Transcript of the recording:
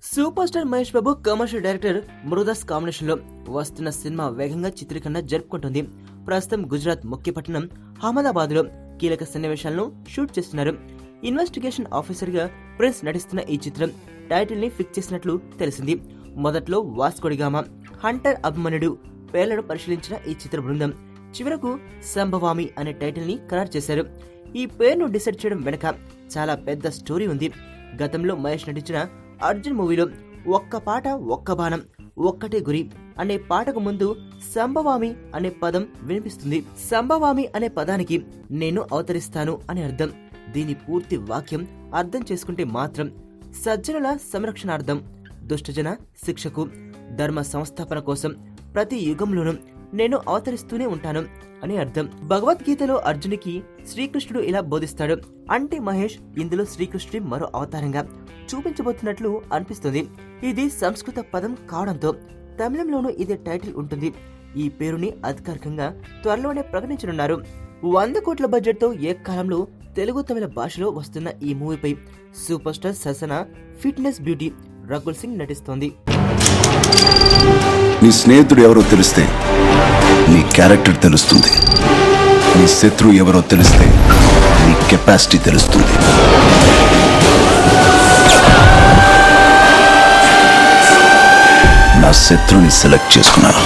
Super star Mahesh Babu commercial director మురుదాస్ combination లో వస్తున్న cinema వేగంగా చిత్రీకరణ జరుపుకుంటుంది. ప్రస్తుతం గుజరాత్ ముఖ్య పట్టణం అహ్మదాబాద్ లో కీలక సన్నివేశాలను షూట్ చేస్తున్నారు. ఇన్వెస్టిగేషన్ ఆఫీసర్ గా ప్రిన్స్ నటిస్తున్న ఈ చిత్రం టైటిల్ ని ఫిక్స్ చేసినట్లు తెలిసింది. మొదట్లో వాస్కోడిగామా, హంటర్ అభిమన్యుడు పేర్లను పరిశీలించిన ఈ చిత్ర బృందం చివరకు సంభవామి అనే టైటిల్ ని ఖరారు చేశారు. ఈ పేరును డిసైడ్ చేయడం వెనక చాలా పెద్ద స్టోరీ ఉంది. గతంలో మహేష్ నటించిన అర్జున్ మూవీలో ఒక్క పాట ఒక్క బాణం ఒక్కటే గురి అనే పాటకు ముందు సంభవామి అనే పదం వినిపిస్తుంది. సంభవామి అనే పదానికి నేను అవతరిస్తాను అని అర్థం. దీని పూర్తి వాక్యం అర్థం చేసుకుంటే మాత్రం సజ్జనుల సంరక్షణార్థం, దుష్టజన శిక్షకు, ధర్మ సంస్థాపన కోసం ప్రతి యుగంలోనూ నేను అవతరిస్తూనే ఉంటాను అని అర్థం. భగవద్గీతలో అర్జునికి శ్రీకృష్ణుడు ఇలా బోధిస్తాడు అంటే మహేష్ ఇందులో శ్రీకృష్ణుడి మరో అవతారంగా చూపించబోతున్నట్లు అనిపిస్తుంది. ఇది సంస్కృత పదం కావడంతో తమిళంలోనూ ఇదే టైటిల్ ఉంటుంది. ఈ పేరుని అధికారికంగా త్వరలోనే ప్రకటించనున్నారు. 100 కోట్ల బడ్జెట్ తో ఏకకాలంలో తెలుగు తమిళ భాషలో వస్తున్న ఈ మూవీపై సూపర్ స్టార్ సరసన ఫిట్నెస్ బ్యూటీ రకుల్ సింగ్ నటిస్తోంది. నీ స్నేహితుడు ఎవరో తెలిస్తే నీ క్యారెక్టర్ తెలుస్తుంది. నీ శత్రువు ఎవరో తెలిస్తే నీ కెపాసిటీ తెలుస్తుంది. నా శత్రువుని సెలెక్ట్ చేసుకున్నాను.